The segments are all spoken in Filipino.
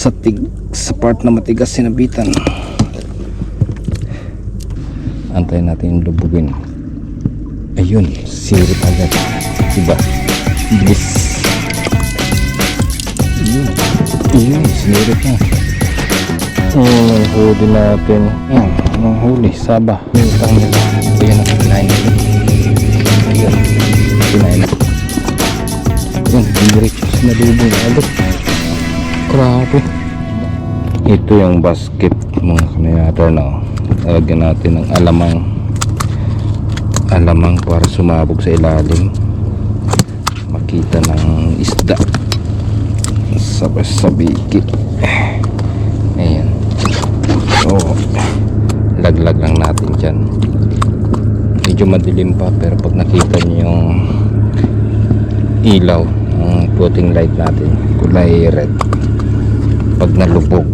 sa part na matigas sinabitan. Antayin natin yung lubugin. Ayun, sirip agad, diba? Bilis. Ayun, sinirip na. Huli natin. Anong huli? Saba. Utang nila. Ayan na, kinain nila. Ayan, kinain na. Ayan, diretso sinalubong agad. Grabe. Ito yung basket mga kanayator na lagyan natin ng alamang para sumabog sa ilalim, makita ng isda sa sabiki. Ayan, so laglag lang natin dyan. Medyo madilim pa pero pag nakita nyo yung ilaw ng floating light natin kulay red, pag nalubog,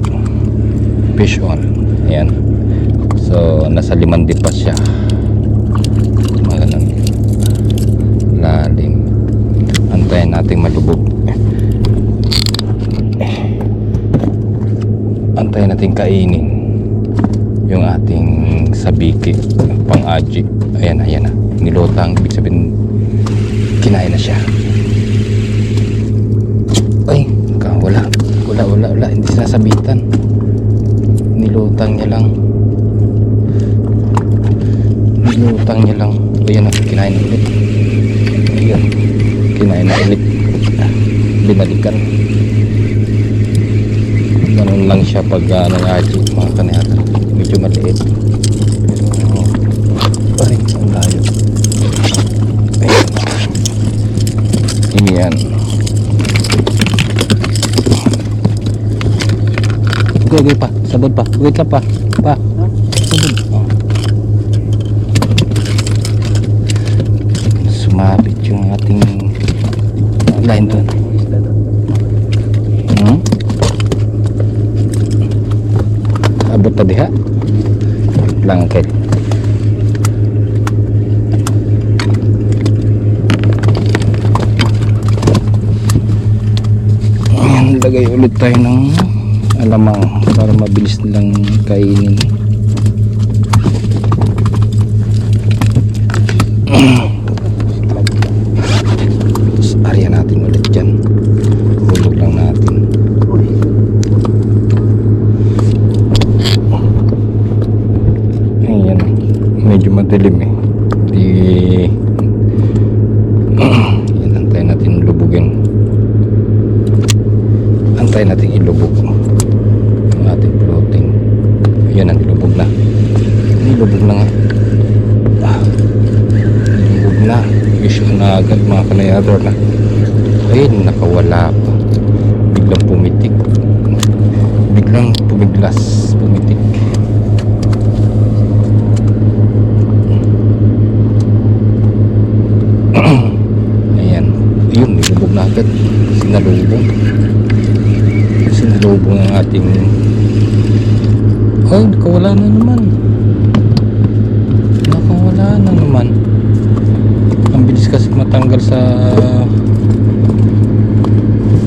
fish on. Ayan, so nasa 5 pa siya, maganon lalim. Antayin natin malubog, antayin natin kainin yung ating sabiki pang aji. Ayan, ayan na, nilutang, ibig sabihin kinain na siya. Ay, wala, hindi sinasabitan, nilutang niya lang. Ayan na, kinain na ulit. Ayan, kinain na ulit, binalikan. Ganun lang siya pag nangaji mga kanayata, medyo maliit pero ay, ang layo. Ayan, yan. Okay, pa, sabod pa, wait lang pa sabod. Sumabit yung ating line doon. Abot pa diha lang, okay. Ayan, lagay ulit tayo ng alamang para mabilis nilang kainin. Tapos arya natin ulit dyan, hulog lang natin. Ayan, medyo madilim eh, yan, antayin natin lubugin, antayin natin ilubog yung ating floating. Ayan, nilubog na nga. Nilubog na, fish na agad mga kanayador na. Ayun, nakawala pa, biglang pumitik, biglang pumiglas, pumitik. Ayan, ayun, nilubog na agad, sinalubong ang ating. Oh, nakawala na naman. Ang bilis kasi matanggal sa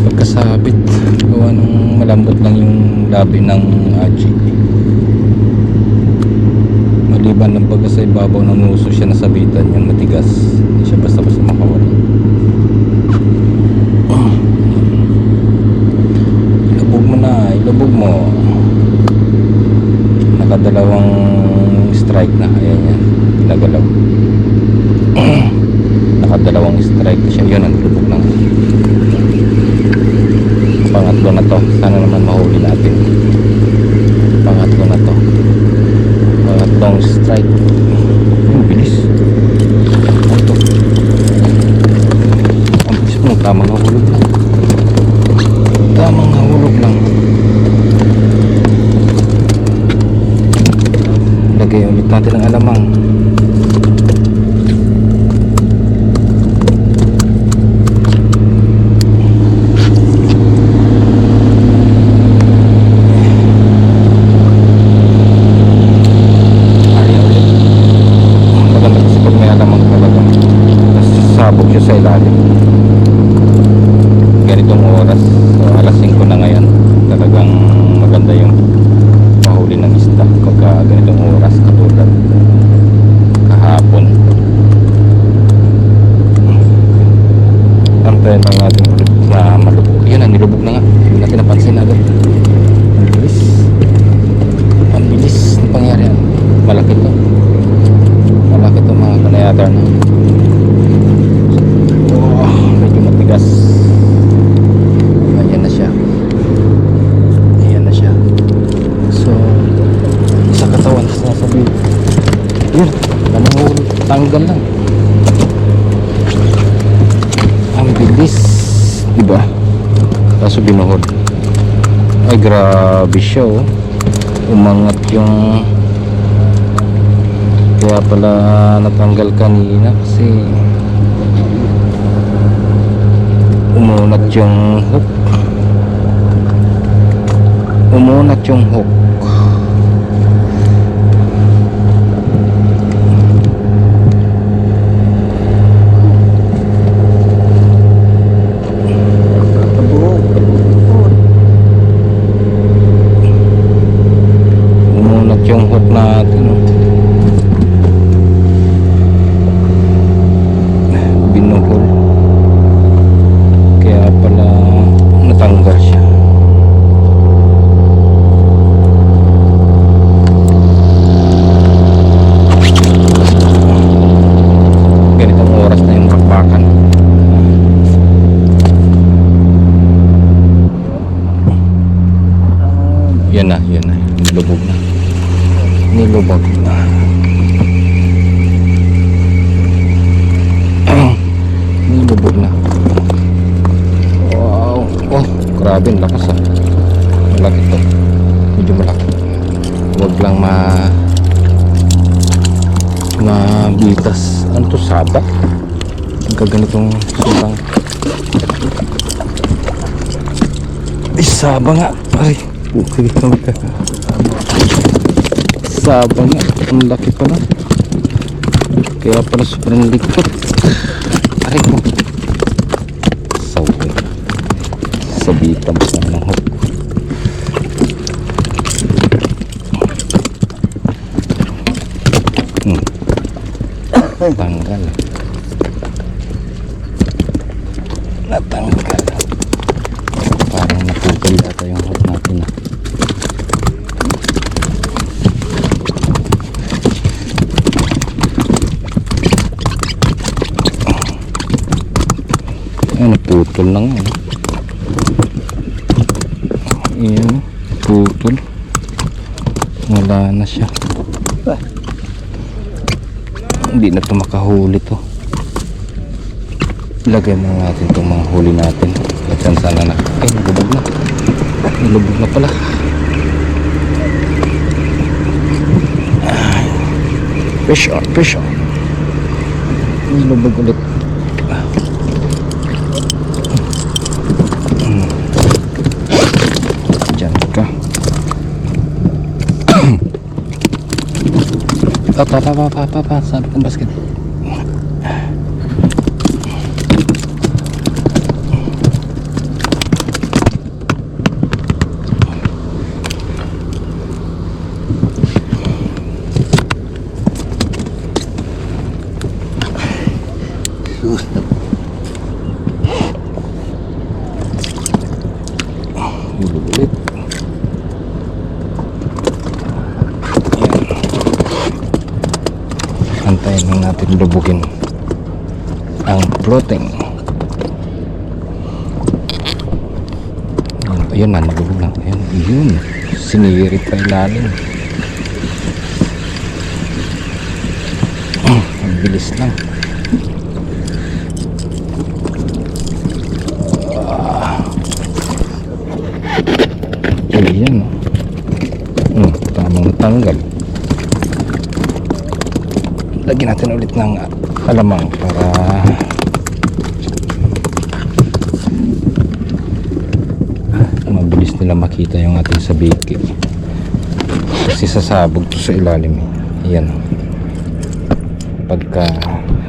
pagkasabit, gawa ng malambot lang yung labi ng aji. Maliban ng baga sa ibabaw ng nuso siya nasabitan, yung matigas, hindi siya basta-basta makawala. Ilubog mo. Nakadalawang strike na. Ayan yan, nagalaw. Nakadalawang strike na siya. Yun, ang lubog lang. Pangatlo na to, sana naman mahuli natin. Pangatlong strike. Bilis. Ito, ang bilis mo, tamang nahulog lang. Lagay ulit natin ang alamang. Maganda kasi pag may alamang talaga, nasasabog siya sa ilalim. Ganitong oras, so alas 5 na ngayon, talagang natanggal lang. Ang bilis, diba? Kaso binuhod. Ay grabe siya oh. Umangat yung, kaya pala natanggal kanina kasi umunat yung hook. Umunat yung hook. Umunat yung hook natin oh. Binuhol. Kaya pala natanggal siya. Ganitong oras na yung bakbakan. Yan na, nilubog na. Nilubog na. Nilubog na. Wow. Oh, grabe, ang lakas ah. Malaki to. Medyo malaki. Huwag lang mabitas. Ano to, saba? Ang kaganitong sabang. Ay, saba nga. Ay, okay. Saba nga. Ang laki pala. Kaya pala sobrang likot. Aray ko. Sawi. Sabitan sa ng hook. Tanggal. Natanggal. Parang napugol ata yung hook natin ah. Ay, naputol lang eh. Ayan, putol. Wala na siya. Hindi na ito makahuli to. Ilagay mo natin itong mga huli natin. At sana na. Ay, nilubog na. Nilubog na pala. Fish on, fish on. Nilubog ulit. Diyan ka. Pa. Sabi kong basket. Ulit. Antayin lang natin lubugin ang floating. Ayun na, nalubog lang. Ayun, sinirit pa ilalim. Ang bilis lang. Ayan. Tamang natanggal. Lagyan natin ulit ng alamang para mabilis nila makita yung ating sabiki. Kasi sasabog to sa ilalim. Ayan. Pagka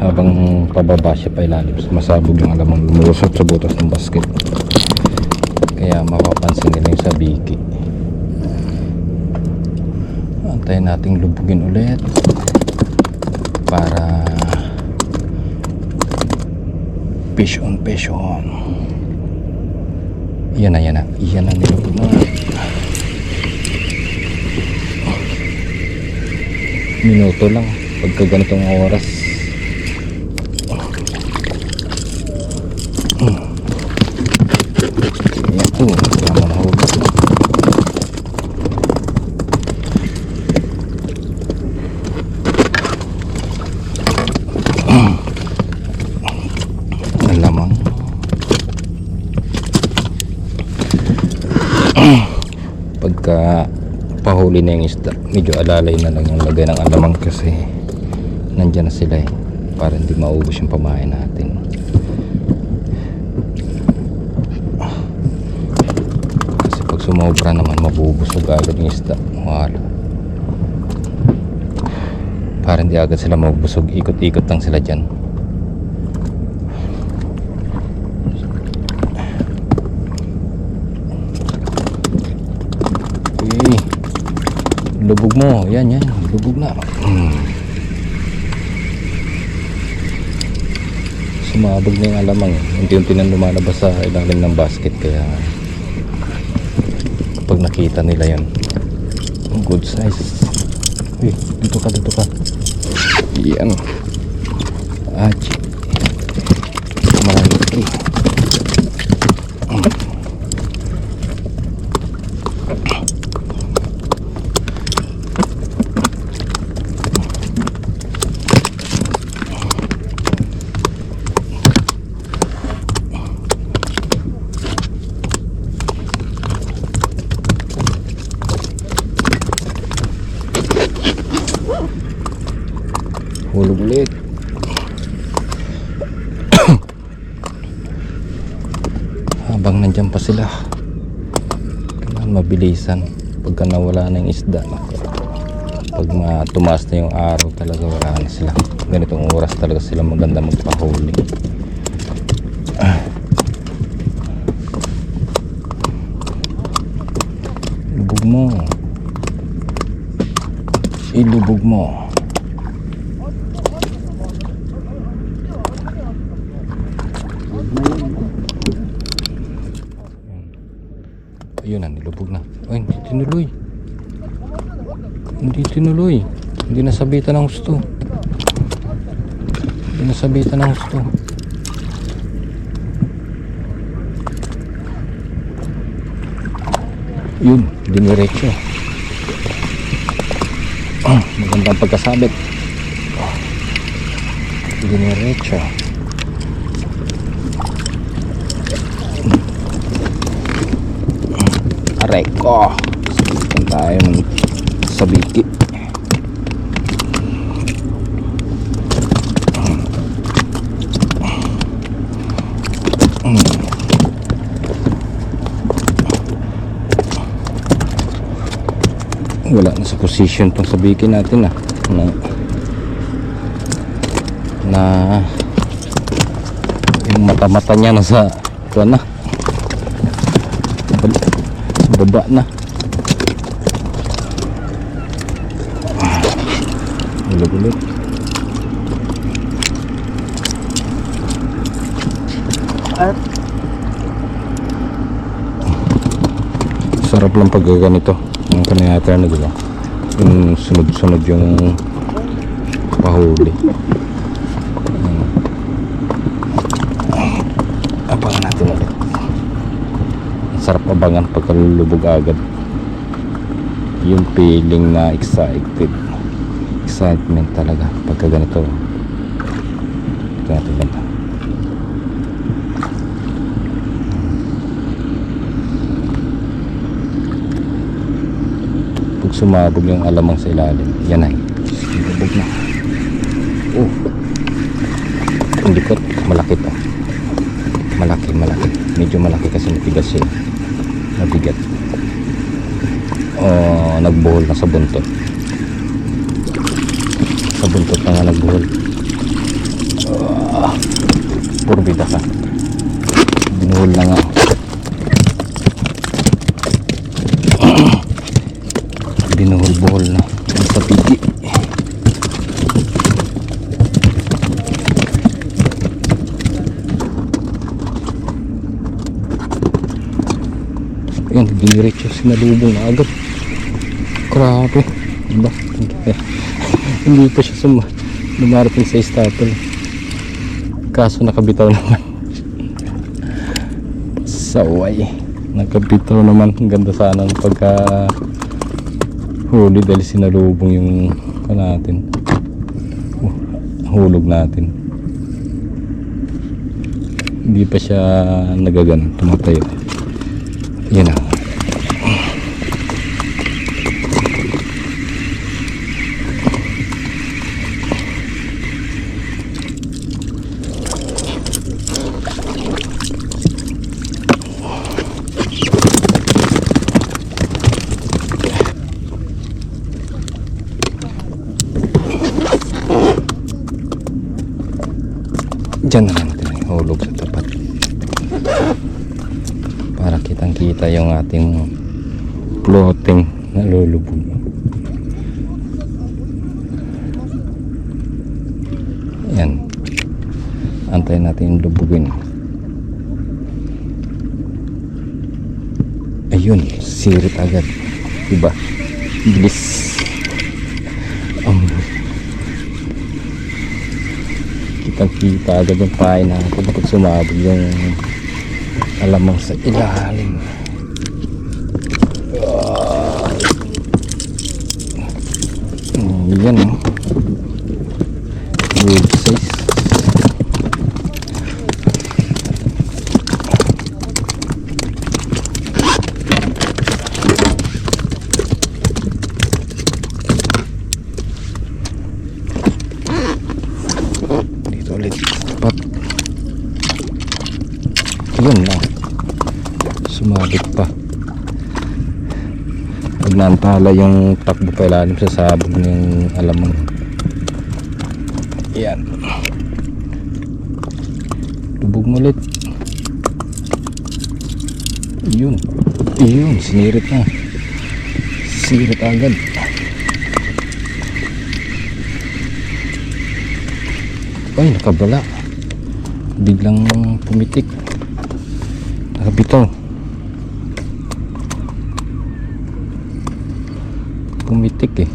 habang pababa siya pa ilalim, masabog yung alamang, lumulusot sa butas ng basket. Kaya mapapansin nila yung sabiki. Antayin nating lubugin ulit para fish on. Yan na nilubog na. Minuto lang pagka ganitong oras. Tama na huli. pagka pahuli na yung isda, medyo alalay na lang yung lagay ng alamang kasi nandyan na sila para hindi maubos yung pamain natin. Kasi pag sumobra naman mabubusog agad yung isda, wala, para hindi agad sila mabusog, ikot-ikot lang sila dyan. Lubog mo, yan, lubog na. Sumabog na yung alamang, unti-unti nang lumalabas sa ilalim ng basket, kaya pag nakita nila yan, good size. Uy, dito ka, yan. Achi, malaki. Hulog ulit. Habang nandyan pa sila, kailangan mabilisan pagka nawala na yung isda. Pag tumaas na yung araw talaga, wala na sila. Ganitong oras talaga sila maganda magpahuli. Lubog mo, ilubog mo. Ayun na, nilubog na. Ay, hindi tinuloy. Hindi nasabitan ng gusto. Yun, diniretso. Magandang pagkasabit. Diniretso. Aray ko, sabitan tayo ng sabiki. Wala na sa position tong sabiki natin na yung mata-mata niya nasa ito na, baba na. Ulit. Sarap lang pag ganito ang kaniyata na, diba? Yung sunod-sunod yung pahuli. Abangan natin ulit. Sarap abangan pagkalulubog agad. Yung feeling na excitement talaga pagka ganito. Ito natin banta. Pag sumabog yung alamang sa ilalim, yan ay lubog na. Ang likot, malaki to. Malaki. Medyo malaki kasi matigas siya. Mabigat. Nagbuhol na sa buntot. Sa buntot na nga nagbuhol. Purbida ka. Binuhol na nga. Binuhol-buhol na. Sa pigi. Ayan, diniretso sinalubong na agad. Grabe, diba? Hindi pa siya dumarating sa stopper, kaso nakabitaw naman. Saway, nakabitaw naman. Ang ganda sana ng pagka huli dahil sinalubong yung natin, hulog natin. Hindi pa siya nagagan, tumatayo. Yan na. Diyan na lang natin ihulog sa tapat para kitang kita yung ating floating na lulubog. Yan, antayin natin yung lubugin. Ayun, sirit agad, diba? Bilis. Kitang-kita agad yung pain natin kapag sumabog yung alamang sa ilalim. Yan o, good size. Dito ulit tapat. Yun na, sumabit pa. Pag naantala yung takbo pa ilalim sa sabog ng alamang. Yan, lubog mo ulit. Yun, sinirit na, sirit agad. Ay, nakabala, biglang pumitik, nakabitaw, pumitik eh.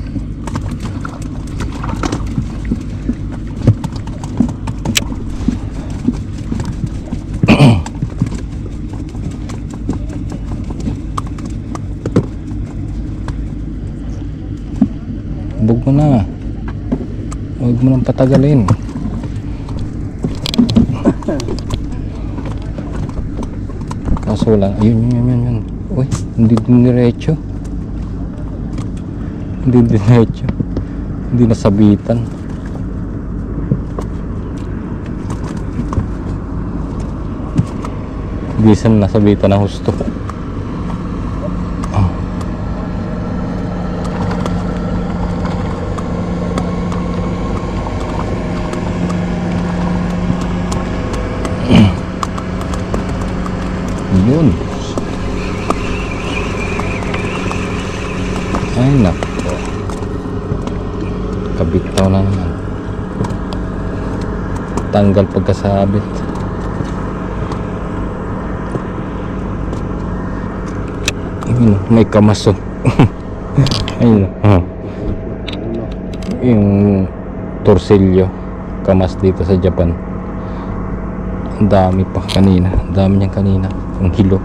Huwag mo na, huwag mo nang patagalin. Kaso lang, yun. Uy, hindi diretso, hindi nasabitan. Bisan nasabitan ng husto. Yun. Ay nako, kabitaw na naman, tanggal pagkasabit. Ayun, may kamaso. Ayun, yung torsilyo kamas dito sa Japan. Ang dami pa kanina, ang dami niyang kanina, ang hilo.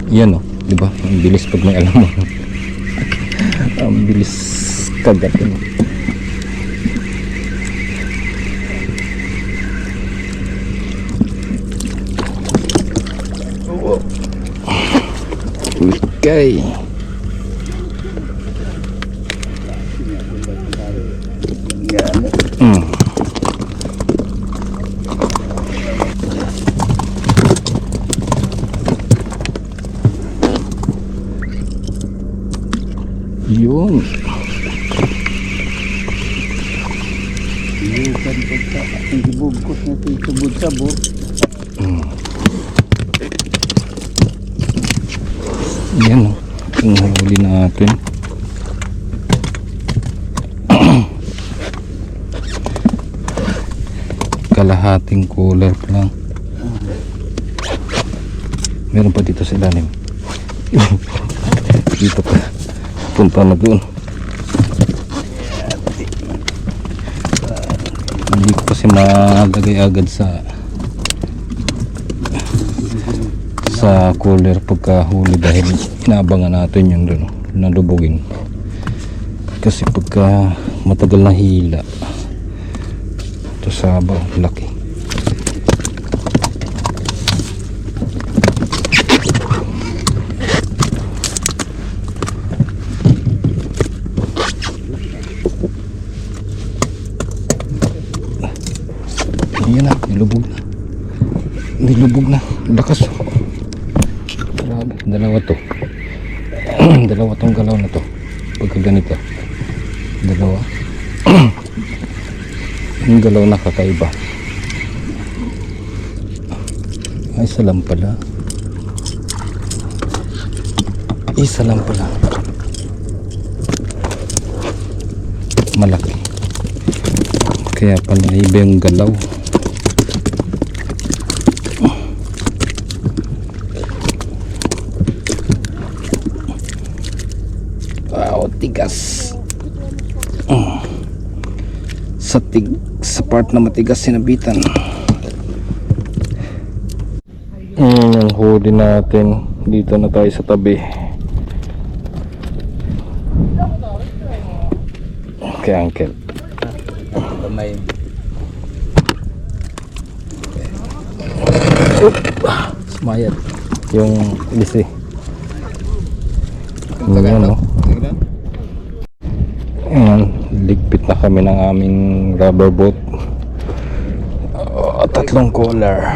Yan o, diba? Ang bilis pag may alamang. Ang bilis kagat yun. Okay. Yun. Bukan pagka ang ibubkos natin sabot-sabot. Yan o, yung huli natin. Kalahating cooler pa lang. Meron pa dito sa ilalim. Dito pa, punta na doon. Hindi ko kasi malagay agad sa cooler pagkahuli dahil inaabangan natin yung doon nalubugin. Kasi pagka matagal na hila ito sabaw, laki. Yan na, nilubog na, lakas. Grabe, dalawa to. Dalawa tong galaw na to pagka ganito, dalawa. Yung galaw na kakaiba. Ay, isa lang pala. Isa lang pala. Malaki. Kaya pala iba yung galaw. Wow, tigas. Sa part na matigas sinabitan. Yung huli natin. Dito na tayo sa tabi. Okay, uncle. Kamay. Sumayat. Yung lisi. Yan, no? Ayan, ligpit na kami ng aming rubber boat. Tatlong collar.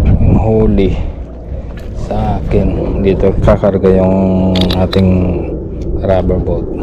Yung huli sa akin. Dito kakarga yung ating rubber boat.